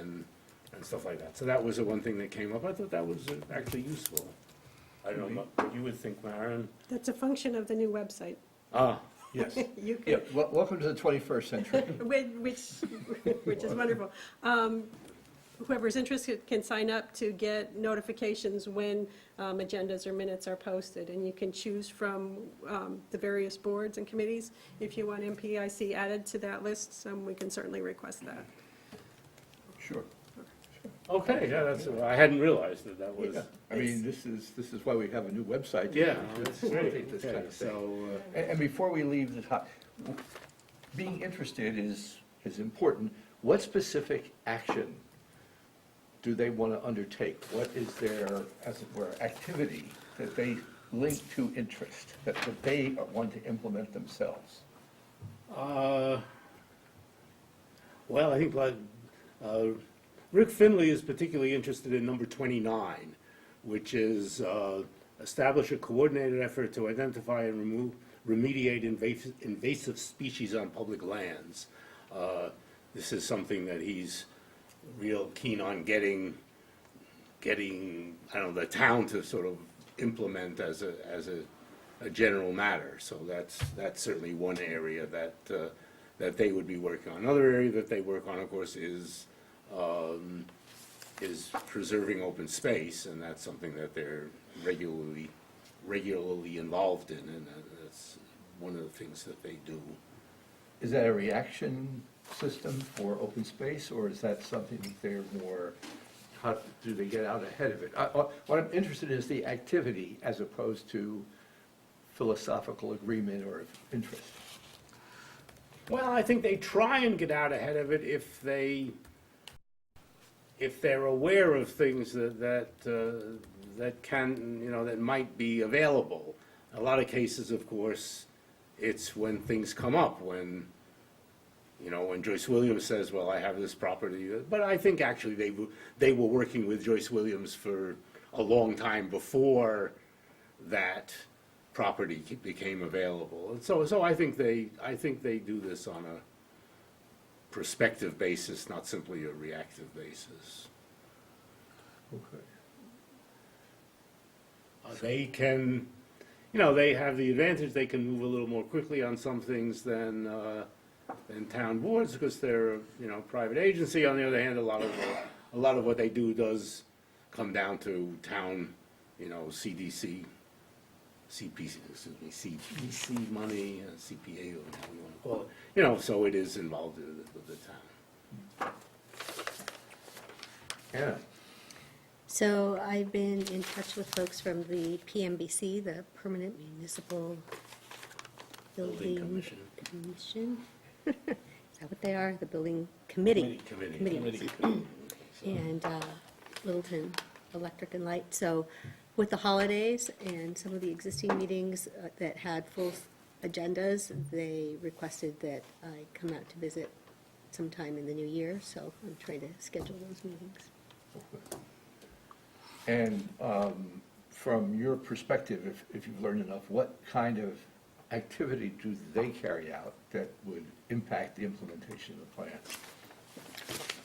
and stuff like that. So that was the one thing that came up. I thought that was actually useful. I don't know what you would think, Maren. That's a function of the new website. Ah, yes. You Yeah, can, welcome to the 21st century. which is wonderful. Whoever's interested can sign up to get notifications when agendas or minutes are posted, and you can choose from the various boards and committees. If you want MPIC added to that list, we can certainly request that. Sure. Okay, yeah, that's, I hadn't realized that was, Yeah, I mean, this is why we have a new website. yeah, to that's facilitate great. this kind Okay, of thing. so, And before we leave the top, being interested is important. What specific action do they want to undertake? What is their, as it were, activity that they link to interest, that they want to implement themselves? well, I think Rick Finley is particularly interested in number 29, which is establish a coordinated effort to identify and remediate invasive species on public lands. This is something that he's real keen on getting, I don't know, the town to sort of implement as a general matter. So that's certainly one area that they would be working on. Another area that they work on, of course, is preserving open space, and that's something that they're regularly involved in, and that's one of the things that they do. Is that a reaction system for open space, or is that something that they're more, how do they get out ahead of it? What I'm interested in is the activity as opposed to philosophical agreement or interest. Well, I think they try and get out ahead of it if they're aware of things that can, that might be available. A lot of cases, of course, it's when things come up, when Joyce Williams says, well, I have this property. But I think actually they were working with Joyce Williams for a long time before that property became available. And so I think they do this on a prospective basis, not simply a reactive basis. Okay. They can, they have the advantage, they can move a little more quickly on some things than town boards, because they're, private agency. On the other hand, a lot of what they do does come down to town, CPC money, CPA, or whatever you want to call it. So it is involved with the town. Anna? So I've been in touch with folks from the PMBC, the Permanent Municipal Building Building Commission. Is that what they are? The Building Committee. Committee. And Littleton Electric and Light. So with the holidays and some of the existing meetings that had full agendas, they requested that I come out to visit sometime in the new year. So I'm trying to schedule those meetings. And from your perspective, if you've learned enough, what kind of activity do they carry out that would impact the implementation of the plan?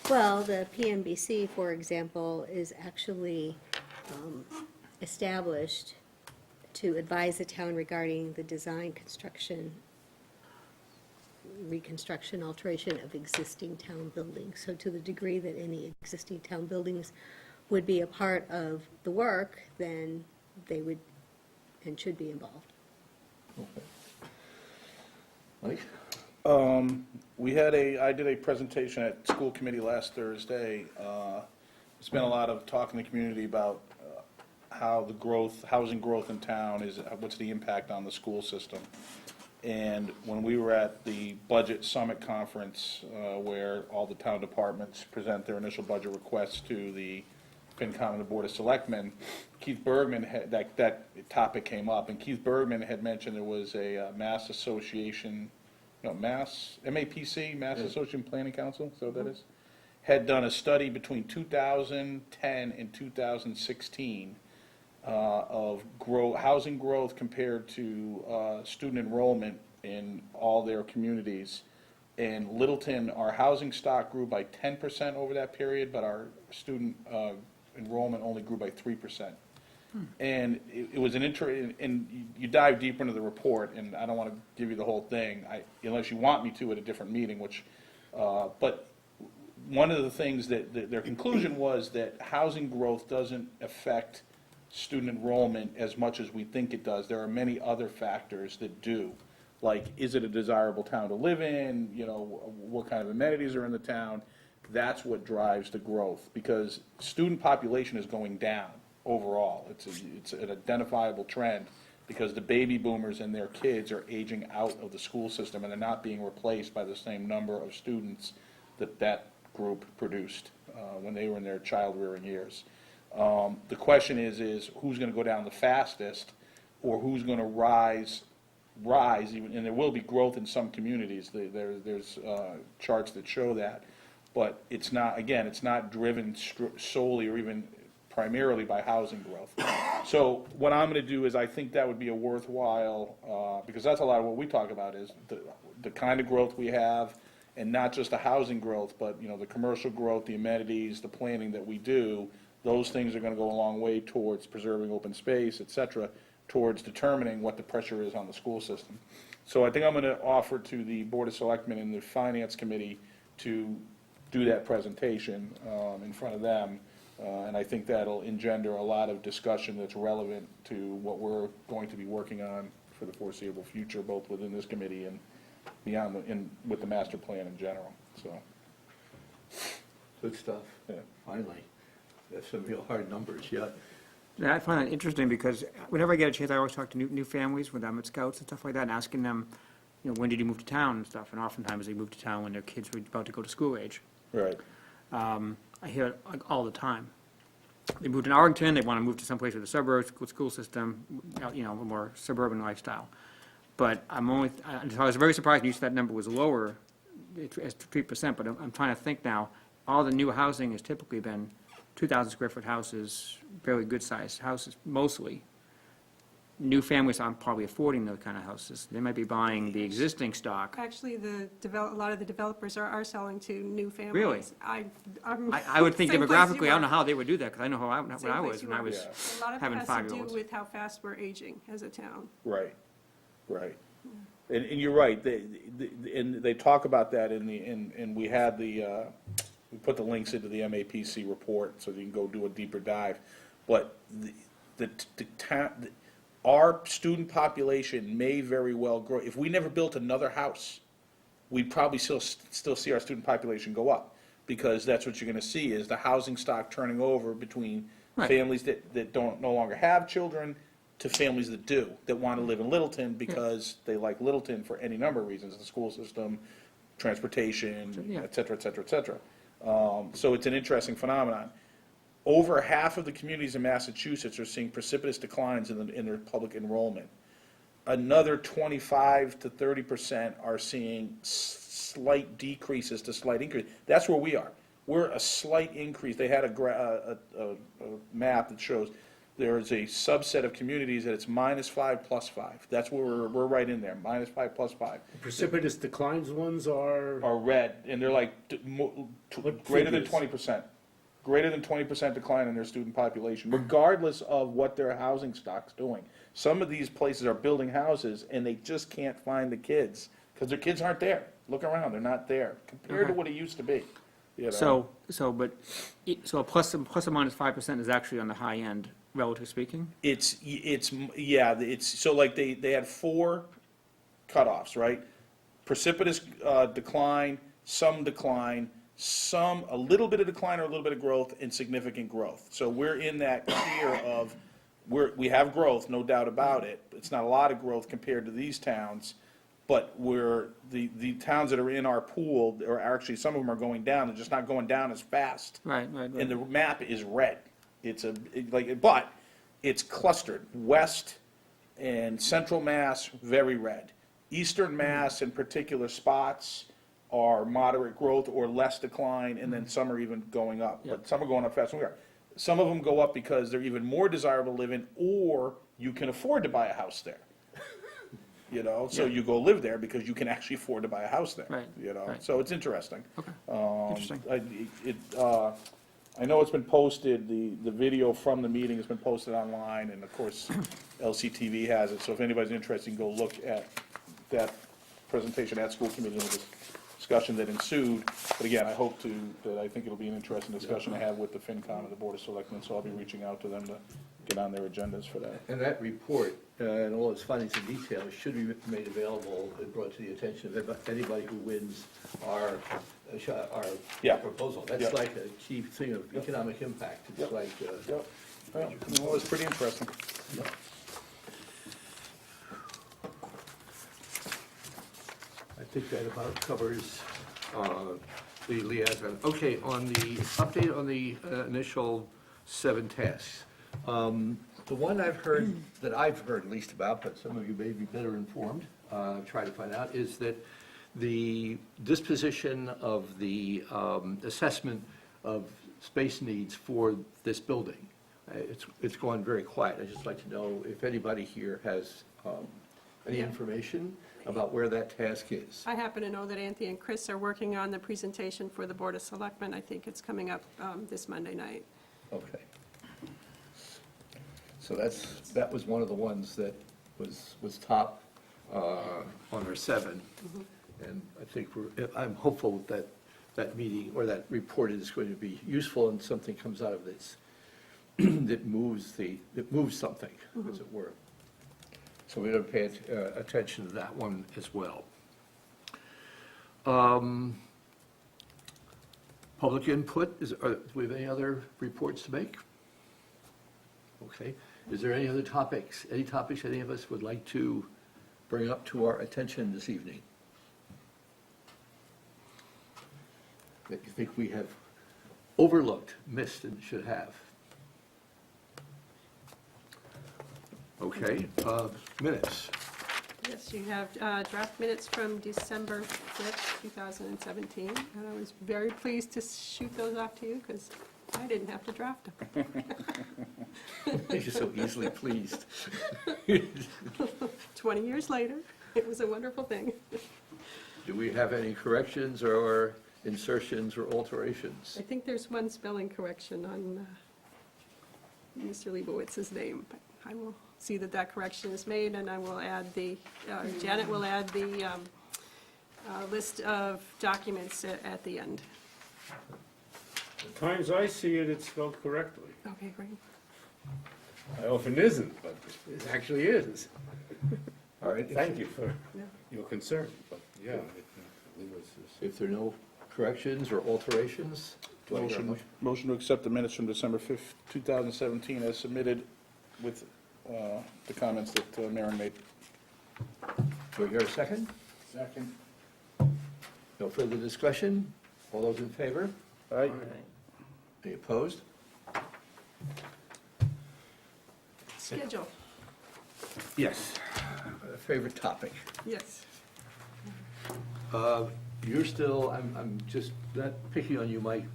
Well, the PMBC, for example, is actually established to advise the town regarding the design, construction, reconstruction, alteration of existing town buildings. So to the degree that any existing town buildings would be a part of the work, then they would and should be involved. Okay. Mike? I did a presentation at school committee last Thursday. There's been a lot of talk in the community about how the housing growth in town is, what's the impact on the school system. And when we were at the budget summit conference, where all the town departments present their initial budget requests to the FinCom and the Board of Selectmen, Keith Bergman had, that topic came up, and Keith Bergman had mentioned there was a Mass Association, MAPC, Mass Association Planning Council, so that is, had done a study between 2010 and 2016 of housing growth compared to student enrollment in all their communities, In Littleton, our housing stock grew by 10% over that period, but our student enrollment only grew by 3%. And it was and you dive deeper into the report, and I don't want to give you the whole thing, unless you want me to at a different meeting, but one of the things that their conclusion was that housing growth doesn't affect student enrollment as much as we think it does. There are many other factors that do, like, is it a desirable town to live in, what kind of amenities are in the town? That's what drives the growth, because student population is going down overall. It's an identifiable trend, because the baby boomers and their kids are aging out of the school system, and they're not being replaced by the same number of students that group produced when they were in their child-rearing years. The question is who's going to go down the fastest, or who's going to rise even, and there will be growth in some communities. There's charts that show that, but it's not driven solely or even primarily by housing growth. So what I'm going to do is, I think that would be a worthwhile, because that's a lot of what we talk about, is the kind of growth we have, and not just the housing growth, but the commercial growth, the amenities, the planning that we do. Those things are going to go a long way towards preserving open space, et cetera, towards determining what the pressure is on the school system. So I think I'm going to offer to the Board of Selectmen and the Finance Committee to do that presentation in front of them. And I think that'll engender a lot of discussion that's relevant to what we're going to be working on for the foreseeable future, both within this committee and beyond, with the master plan in general, so. Good stuff. Yeah. Finally. That's some real hard numbers, yeah. Yeah, I find that interesting, because whenever I get a chance, I always talk to new families when I'm at Scouts and stuff like that, and asking them, when did you move to town and stuff, and oftentimes they move to town when their kids were about to go to school age. Right. I hear it like all the time. They moved in Arlington, they want to move to someplace with a suburbs, good school system, a more suburban lifestyle. But so I was very surprised you said that number was lower, as 3%, but I'm trying to think now, all the new housing has typically been 2,000 square foot houses, fairly good sized houses, mostly. New families aren't probably affording those kind of houses. They might be buying the existing stock. Actually, a lot of the developers are selling to new families. Really? I would think Same place you demographically, I don't know are. how they would do that, because I know what Same I place was you when I are. was A lot of it having has to do 5-year-olds. with how fast we're aging as a town. Right. And you're right, and they talk about that and we had we put the links into the MAPC report, so you can go do a deeper dive. But our student population may very well grow. If we never built another house, we'd probably still see our student population go up, because that's what you're gonna see, is the housing stock turning over between Right. families that no longer have children to families that do, that want to live in Littleton because they like Littleton for any number of reasons, the school system, transportation, Yeah. et cetera, et cetera, et cetera. So it's an interesting phenomenon. Over half of the communities in Massachusetts are seeing precipitous declines in their public enrollment. Another 25 to 30% are seeing slight decreases to slight increase. That's where we are. We're a slight increase. They had a map that shows there's a subset of communities that it's -5 +5. That's where we're right in there, -5 +5. Precipitous declines ones are, Are red, and they're like What greater than figures? 20%. Greater than 20% decline in their student population, regardless of what their housing stock's doing. Some of these places are building houses, and they just can't find the kids, because their kids aren't there. Look around, they're not there, compared to Okay. what it used to be. So a plus or minus 5% is actually on the high end, relatively speaking? It's, so like they had 4 cutoffs, right? Precipitous decline, a little bit of decline or a little bit of growth, and significant growth. So we're in that tier of, we have growth, no doubt about it. It's not a lot of growth compared to these towns, but the towns that are in our pool, or actually some of them are going down, they're just not going down as fast. Right. And the map is red. But it's clustered. West and central Mass, very red. Eastern Mass, in particular spots, are moderate growth or less decline, and then some are even going up. Yeah. But some are going up faster than we are. Some of them go up because they're even more desirable to live in, or you can afford to buy a house there. you know, so Yeah. you go live there because you can actually afford to buy a house there. Right, You know, right. so it's interesting. Okay, Um, interesting. I know it's been posted, the video from the meeting has been posted online, and of course, LCTV has it, so if anybody's interested, you can go look at that presentation at school committee and the discussion that ensued. But again, I hope that I think it'll be an interesting discussion to have with the FinCom and the Board of Selectmen, so I'll be reaching out to them to get on their agendas for that. And that report, and all its findings and details should be made available and brought to the attention of anybody who wins our Yeah. proposal. Yeah. That's like a key thing of economic impact. It's Yep. like, Yep. Well, it's pretty interesting. I think that about covers the liaison. Okay, on the update on the initial 7 tasks. The one I've heard, that I've heard at least about, but some of you may be better informed, try to find out, is that the disposition of the assessment of space needs for this building, it's gone very quiet. I'd just like to know if anybody here has any information about where that task is. I happen to know that Anthony and Chris are working on the presentation for the Board of Selectmen. I think it's coming up this Monday night. Okay. So that was one of the ones that was top on our 7. And I think I'm hopeful that that meeting, or that report is going to be useful and something comes out of this that moves something, as it were. So we're going to pay attention to that one as well. Public input, do we have any other reports to make? Okay. Is there any other topics, any of us would like to bring up to our attention this evening? That you think we have overlooked, missed, and should have? Okay, minutes. Yes, you have draft minutes from December 5th, 2017. And I was very pleased to shoot those off to you because I didn't have to draft them. You're so easily pleased. 20 years later, it was a wonderful thing. Do we have any corrections or insertions or alterations? I think there's one spelling correction on Mr. Leibowitz's name, but I will see that that correction is made, and I will add Janet will add the list of documents at the end. The times I see it, it's spelled correctly. Okay, great. I often isn't, but it actually is. All right, Thank you for Yeah. your concern, but yeah, it was. if there are no corrections or alterations, do I hear a motion? Motion to accept the minutes from December 5th, 2017 as submitted with the comments that Maren made. Do I hear a second? Second. No further discussion? All those in favor? Aye. Any opposed? Schedule, Yes. Favorite topic. yes. You're still, I'm just not picking on you, Mike,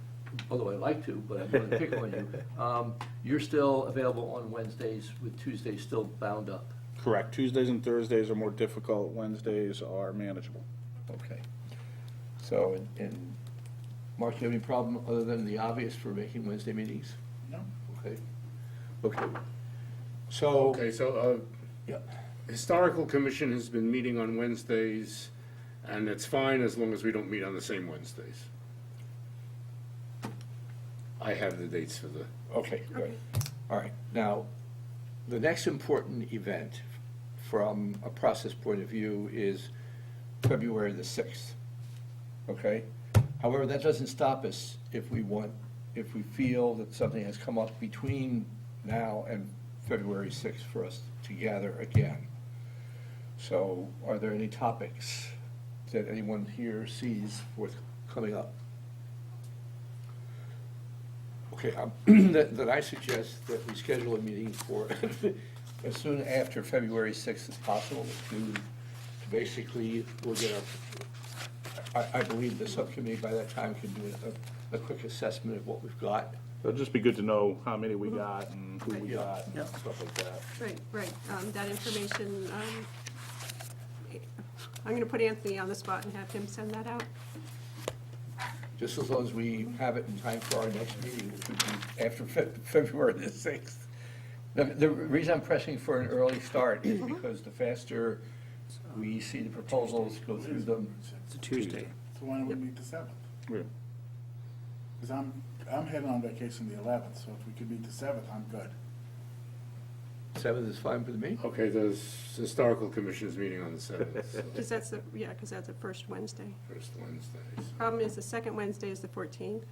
although I like to, but I'm going to pick on you. You're still available on Wednesdays with Tuesdays still bound up. Correct. Tuesdays and Thursdays are more difficult. Wednesdays are manageable. Okay. So, and Mark, you have any problem other than the obvious for making Wednesday meetings? No. Okay. Okay. So, Okay, so, yeah, Historical Commission has been meeting on Wednesdays, and it's fine as long as we don't meet on the same Wednesdays. I have the dates for the, okay, good. All right. Now, the next important event from a process point of view is February the 6th. Okay? However, that doesn't stop us if we feel that something has come up between now and February 6th for us to gather again. So are there any topics that anyone here sees worth coming up? Okay, that I suggest that we schedule a meeting for as soon after February 6th as possible to basically, we'll get I believe the subcommittee by that time can do a quick assessment of what we've got. It'll just be good to know how many we got and who we Yeah. got and Yeah. stuff like that. Right, right. That information I'm going to put Anthony on the spot and have him send that out. Just as long as we have it in time for our next meeting, which would be after February the 6th. The reason I'm pressing for an early start is because the faster we see the proposals, go through them. It's a Tuesday. So why don't we meet the 7th? Yeah. Because I'm heading on vacation the 11th, so if we could meet the 7th, I'm good. 7th is fine with me? Okay, the historical commission is meeting on the 7th, so Because that's because that's the first Wednesday. first Wednesday. so- Problem is, the second Wednesday is the 14th.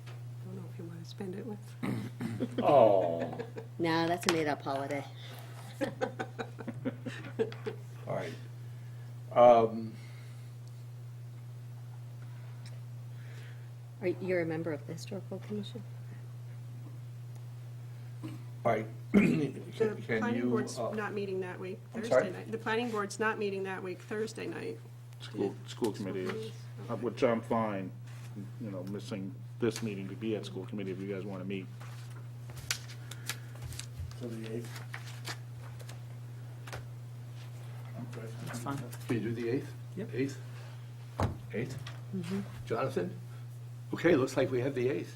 I don't know if you want to spend it with. Oh, No, that's a made-up holiday. All right. You're a member of the Historical Commission? All right. The Can planning you, board's not meeting that week, I'm Thursday sorry? night. The planning board's not meeting that week, Thursday night. School committee is, which I'm fine, you know, missing this meeting to be at school committee if you guys want to meet. So the 8th? I'm good. That's fine. can you do the 8th? Yep. 8th? 8th? Jonathan? Okay, looks like we have the 8th.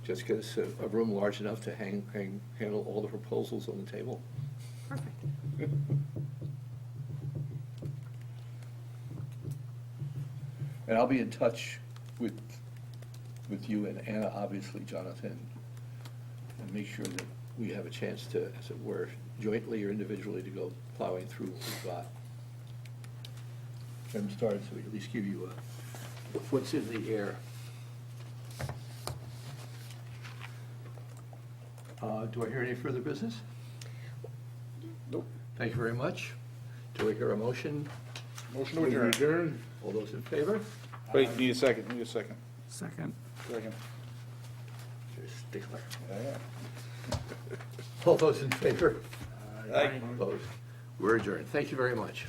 Just get us a room large enough to handle all the proposals on the table. Perfect. And I'll be in touch with you and Anna, obviously, Jonathan, and make sure that we have a chance to, as it were, jointly or individually, to go plowing through what we've got. Get them started, so we at least give you what's in the air. Do I hear any further business? Nope. Thank you very much. Do I hear a motion? Motion to Move to adjourn. adjourn? All those in favor? Wait, need a second. Second. Second. You're a stickler. Yeah. All those in favor? Aye. Opposed? We're adjourned. Thank you very much.